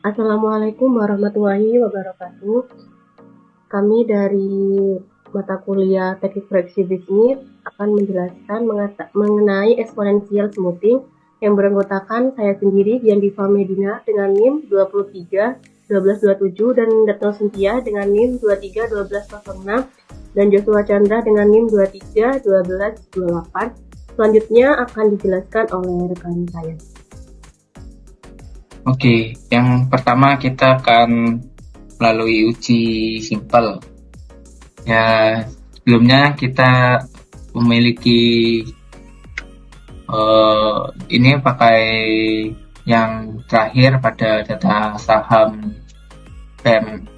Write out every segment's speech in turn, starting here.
Assalamualaikum warahmatullahi wabarakatuh. Kami dari mata kuliah Teknik Proyeksi Bisnis akan menjelaskan mengenai eksponensial smoothing yang beranggotakan saya sendiri, Dian Diva Medina dengan NIM 23 1227 dan Retno Cynthia dengan NIM 23 1206 dan Joshua Chandra dengan NIM 23 1228. Selanjutnya akan dijelaskan oleh rekan saya. Oke, yang pertama kita akan melalui uji simpel. Ya, sebelumnya kita memiliki ini pakai yang terakhir pada data saham Bank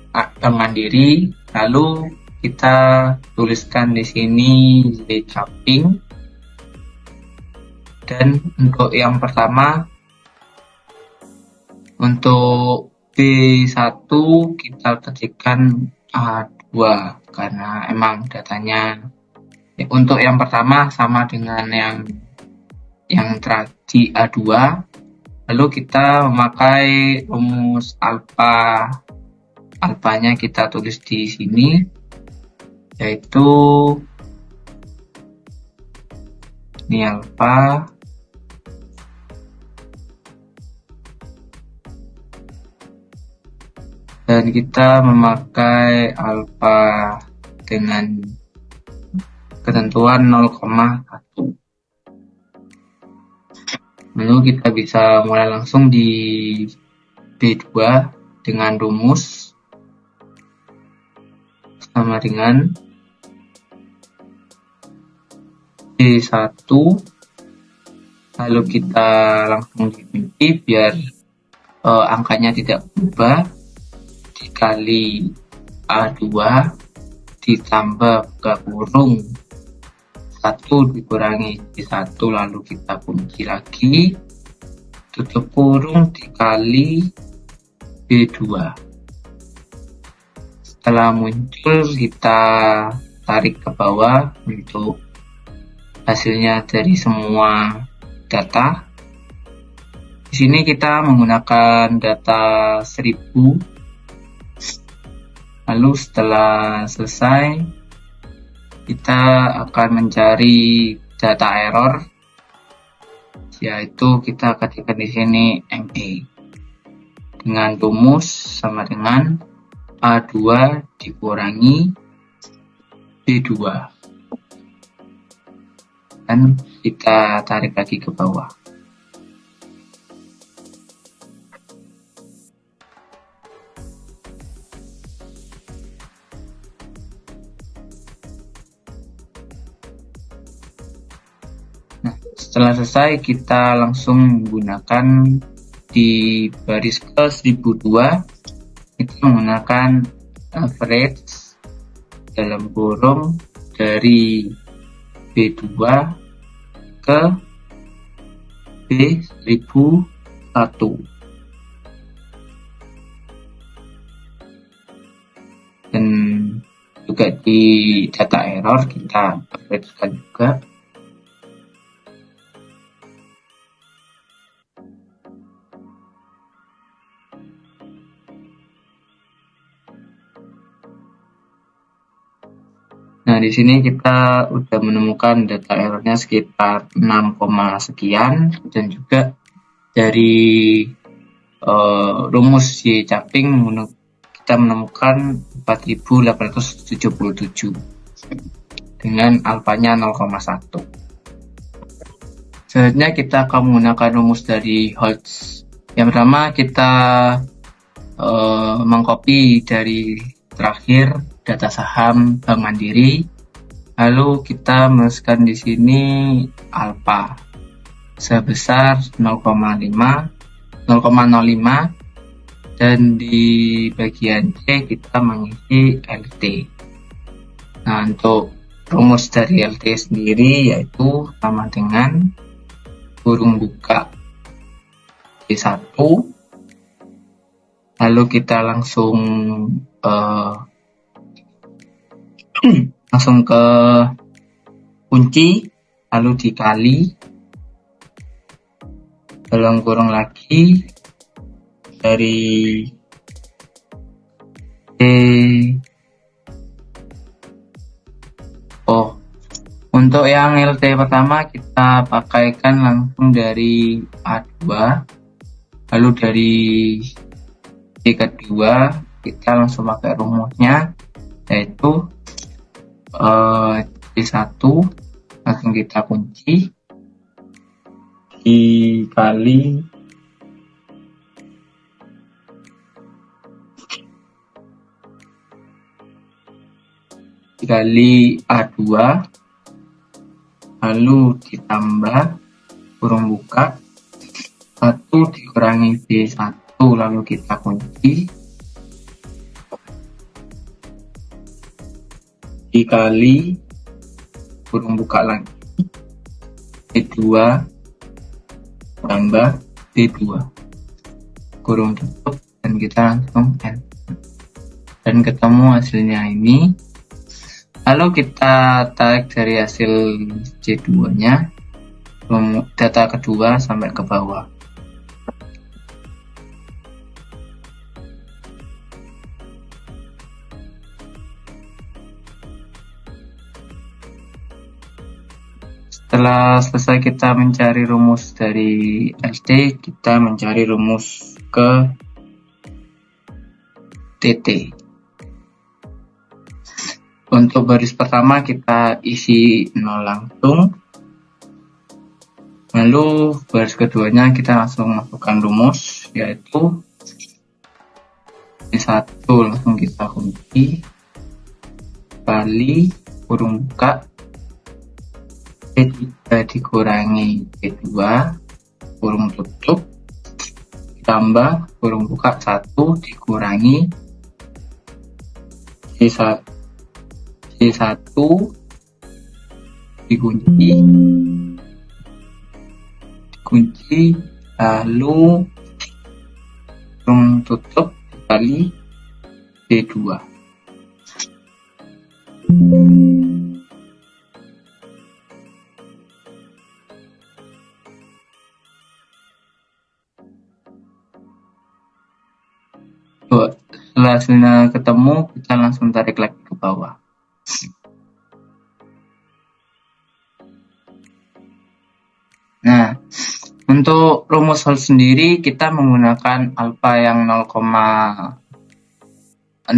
Mandiri. Lalu kita tuliskan di sini Y Caping. Dan untuk yang pertama, untuk B1 kita ketikkan A2 karena emang datanya untuk yang pertama sama dengan yang tadi A2. Lalu kita memakai rumus alfanya kita tulis di sini, yaitu ini alfa dan kita memakai alfa dengan ketentuan 0,1. Lalu kita bisa mulai langsung di B2 dengan rumus sama dengan B1, lalu kita langsung dikunci biar angkanya tidak berubah, dikali A2 ditambah buka kurung 1 dikurangi B1, lalu kita kunci lagi, tutup kurung dikali B2. Setelah muncul kita tarik ke bawah untuk hasilnya dari semua data. Di sini kita menggunakan data 1000. Lalu setelah selesai, kita akan mencari data error, yaitu kita ketikkan di sini ME dengan rumus sama dengan A2 dikurangi B2, dan kita tarik lagi ke bawah. Setelah selesai, kita langsung menggunakan di baris ke 1002, kita menggunakan average dalam kurung dari B2 ke B1001. Dan juga di data error kita average-kan juga. Nah, di sini kita udah menemukan data errornya sekitar 6, sekian, dan juga dari rumus Y Caping kita menemukan 4877 dengan alfanya 0,1. Selanjutnya kita akan menggunakan rumus dari Holtz. Yang pertama kita mengcopy dari terakhir data saham Bank Mandiri, lalu kita masukkan di sini alfa sebesar 0,05 dan di bagian C kita mengisi LT. Nah, untuk rumus dari LT sendiri yaitu sama dengan kurung buka B1, lalu kita langsung ke kunci, lalu dikali dalam kurung lagi dari untuk yang LT pertama kita pakaikan langsung dari A2, lalu dari D kedua kita langsung pakai rumusnya, yaitu D1 langsung kita kunci dikali A2, lalu ditambah kurung buka 1 dikurangi B1, lalu kita kunci dikali kurung buka lagi B2 tambah B2 kurung tutup, dan kita langsung N, dan ketemu hasilnya ini. Lalu kita tarik dari hasil C2 nya data kedua sampai ke bawah. Setelah selesai kita mencari rumus dari LT, kita mencari rumus ke TT. Untuk baris pertama kita isi 0 langsung, lalu baris keduanya kita langsung masukkan rumus, yaitu D1 langsung kita kunci kali kurung buka D3 dikurangi D2 kurung tutup ditambah kurung buka 1 dikurangi D1 dikunci lalu kurung tutup dikali D2. Setelah hasilnya ketemu, kita langsung tarik lagi ke bawah. Nah, untuk rumus hal sendiri kita menggunakan alfa yang 0,05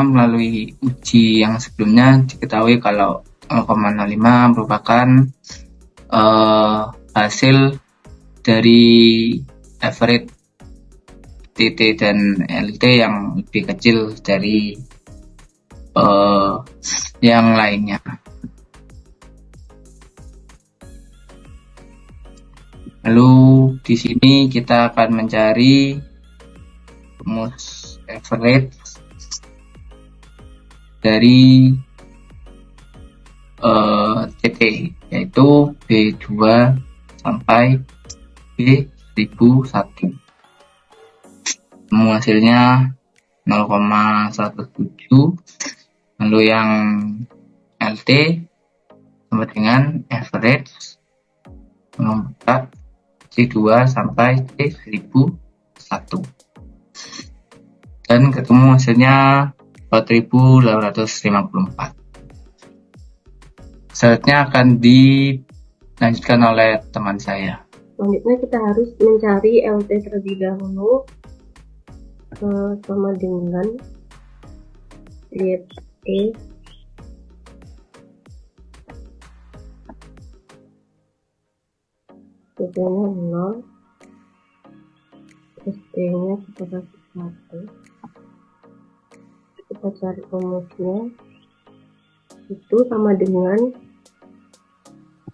melalui uji yang sebelumnya diketahui kalau 0,05 merupakan hasil dari average TT dan LT yang lebih kecil dari yang lainnya. Lalu di sini kita akan mencari rumus average dari TT, yaitu B2 sampai B1001. Hasilnya 0,17, lalu yang LT sama dengan average membuka C2 sampai C1001, dan ketemu hasilnya 4854. Selanjutnya akan dilanjutkan oleh teman saya. Selanjutnya kita harus mencari LT terlebih dahulu, sama dengan lihat E TT-nya 0, terus D-nya kita kasih 1. Kita cari rumusnya, itu sama dengan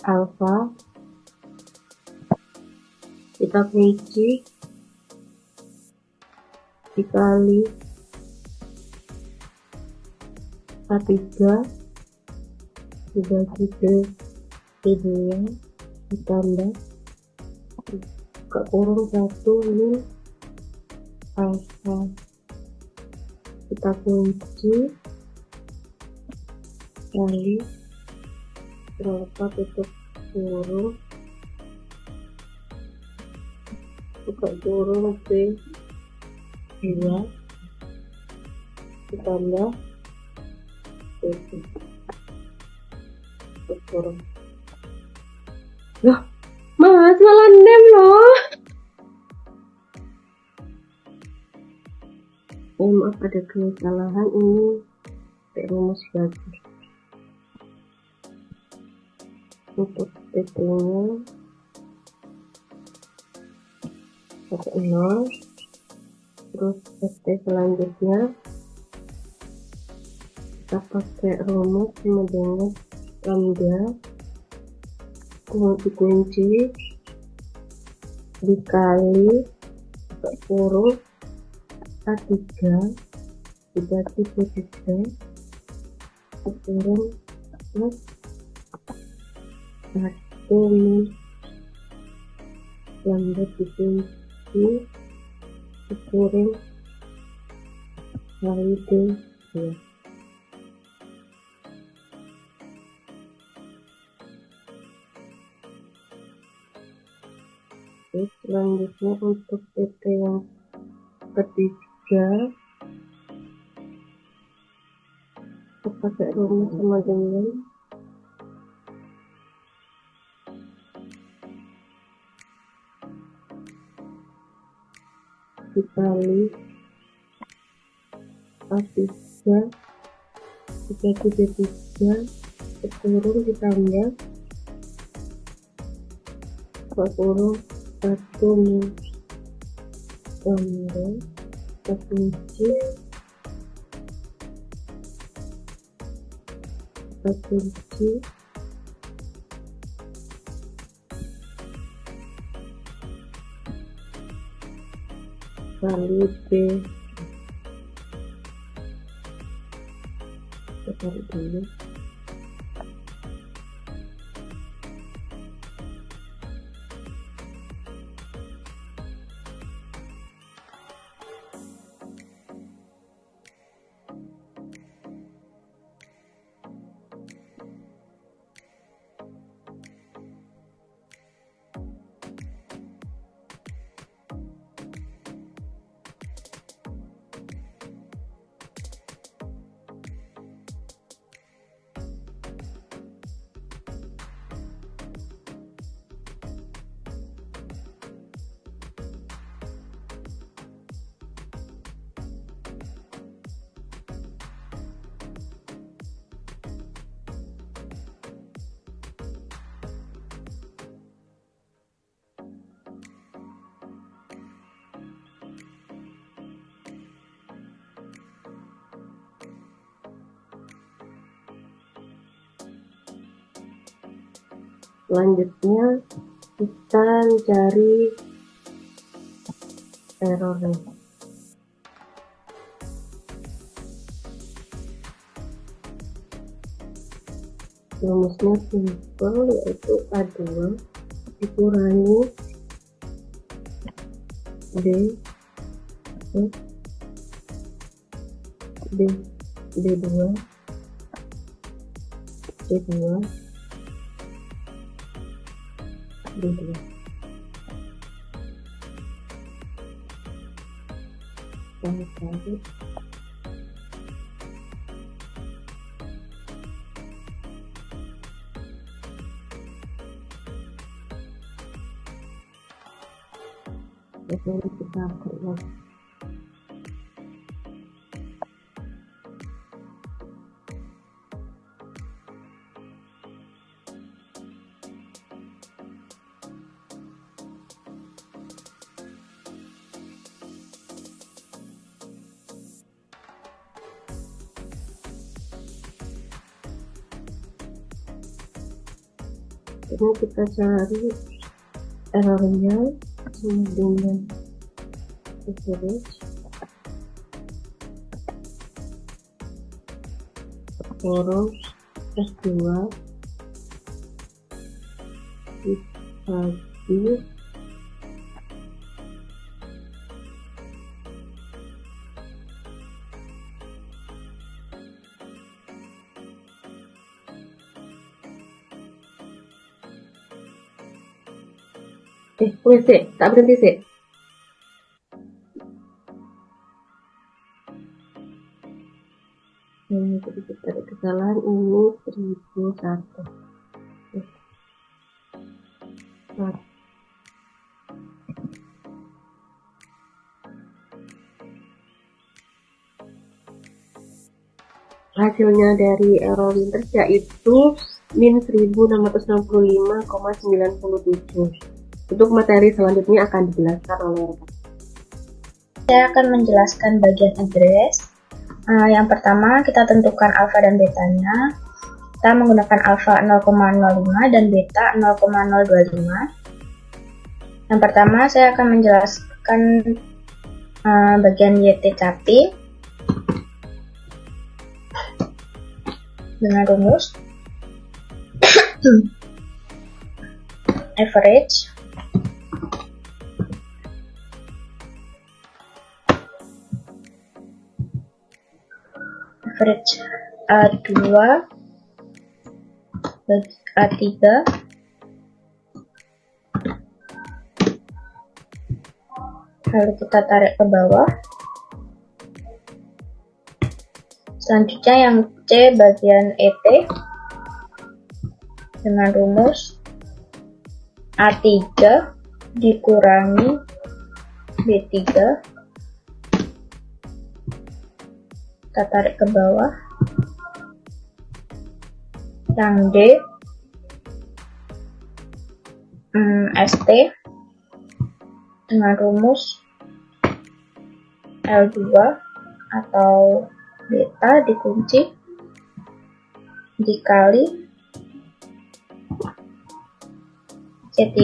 alfa kita kunci dikali A3 dibagi D2 ditambah buka kurung 1 min alfa kita kunci kali berapa tutup kurung buka kurung B 2 ditambah 7 kurang. Loh, Mas malah nem loh. Maaf ada kesalahan, ini rumus bagus. Untuk PT-nya pakai 0, terus PT selanjutnya kita pakai rumus sama dengan lambda dikunci dikali kurung A3 dibagi P3 kurung plus 1 min lambda dikunci kurung kali D2. Selanjutnya untuk PT yang ketiga kita pakai rumus sama dengan dikali A3 dibagi B3 kurung ditambah kurung 1 min lambda dikunci kali B. Kita tarik dulu. Selanjutnya kita cari errornya. Rumusnya simpel, yaitu A2 dikurangi D2 tarik kita keluar. Ini kita cari errornya sama dengan average kurung S2 dibagi tak berhenti sih. Jadi kita ada kesalahan, ini 1001. Hasilnya dari error Winters yaitu min 1665,97. Untuk materi selanjutnya akan dijelaskan oleh rekan. Saya akan menjelaskan bagian address. Yang pertama, kita tentukan alfa dan betanya. Kita menggunakan alfa 0,05 dan beta 0,025. Yang pertama, saya akan menjelaskan bagian YT-CAPI dengan rumus average A2 bagi A3 lalu kita tarik ke bawah. Selanjutnya yang C bagian ET dengan rumus A3 dikurangi B3, kita tarik ke bawah. Yang D ST dengan rumus L2 atau beta dikunci dikali C3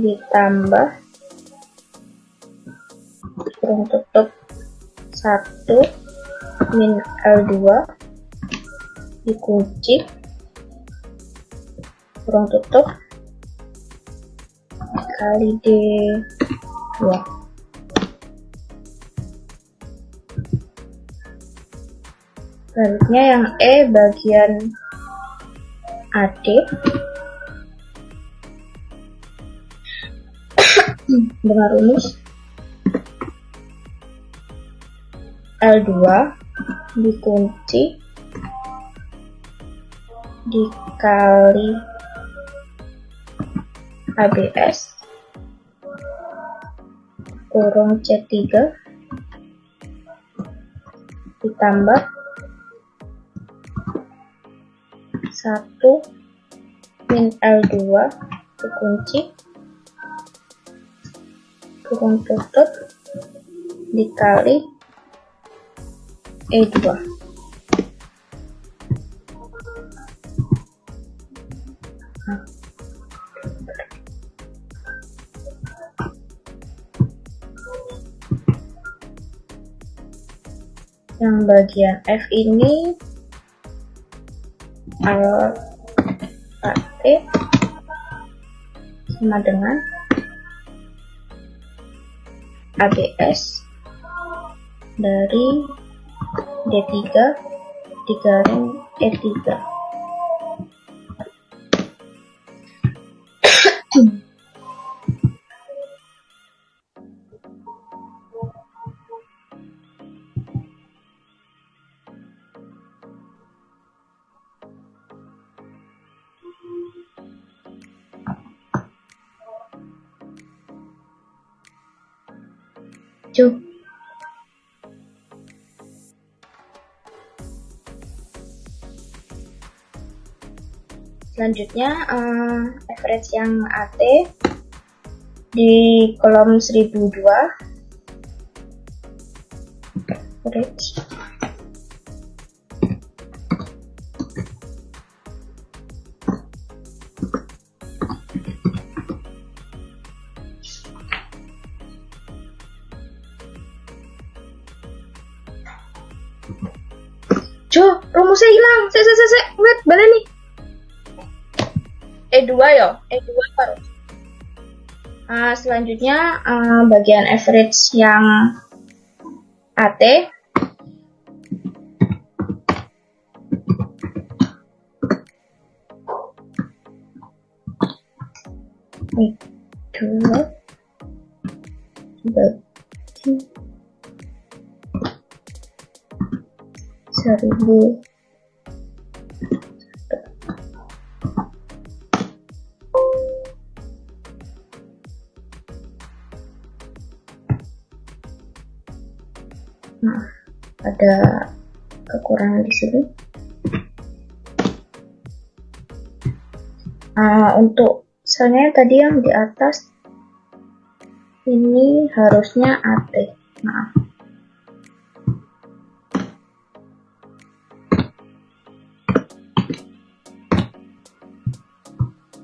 ditambah kurung tutup 1 min L2 dikunci kurung tutup kali D2. Selanjutnya yang E bagian AD dengan rumus L2 dikunci dikali ABS kurung C3 ditambah 1 min L2 dikunci kurung tutup dikali E2. Yang bagian F ini AT sama dengan ABS dari D3 digaring E3. Selanjutnya average yang AT di kolom 1002 average rumusnya hilang. Wait, balik nih. E2 ya, E2 baru. Selanjutnya bagian average yang AT E2 bagi 1000. Nah, ada kekurangan di sini. Untuk selnya tadi yang di atas ini harusnya AT. Maaf.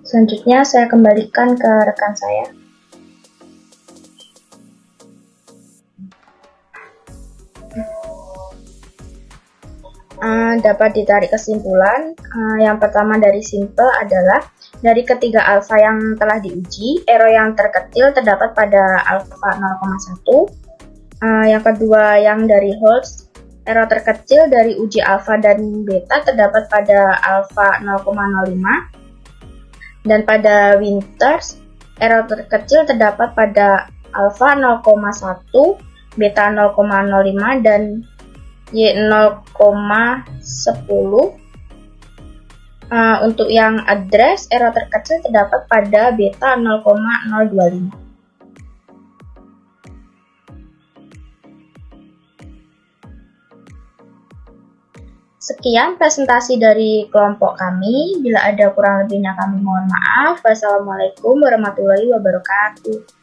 Selanjutnya saya kembalikan ke rekan saya. Dapat ditarik kesimpulan. Yang pertama dari simple adalah dari ketiga alfa yang telah diuji, error yang terkecil terdapat pada alfa 0,1. Yang kedua yang dari Holtz, error terkecil dari uji alfa dan beta terdapat pada alfa 0,05. Dan pada Winters, error terkecil terdapat pada alfa 0,1, beta 0,05 dan Y 0,10. Untuk yang address, error terkecil terdapat pada beta 0,025. Sekian presentasi dari kelompok kami. Bila ada kurang lebihnya kami mohon maaf. Wassalamualaikum warahmatullahi wabarakatuh.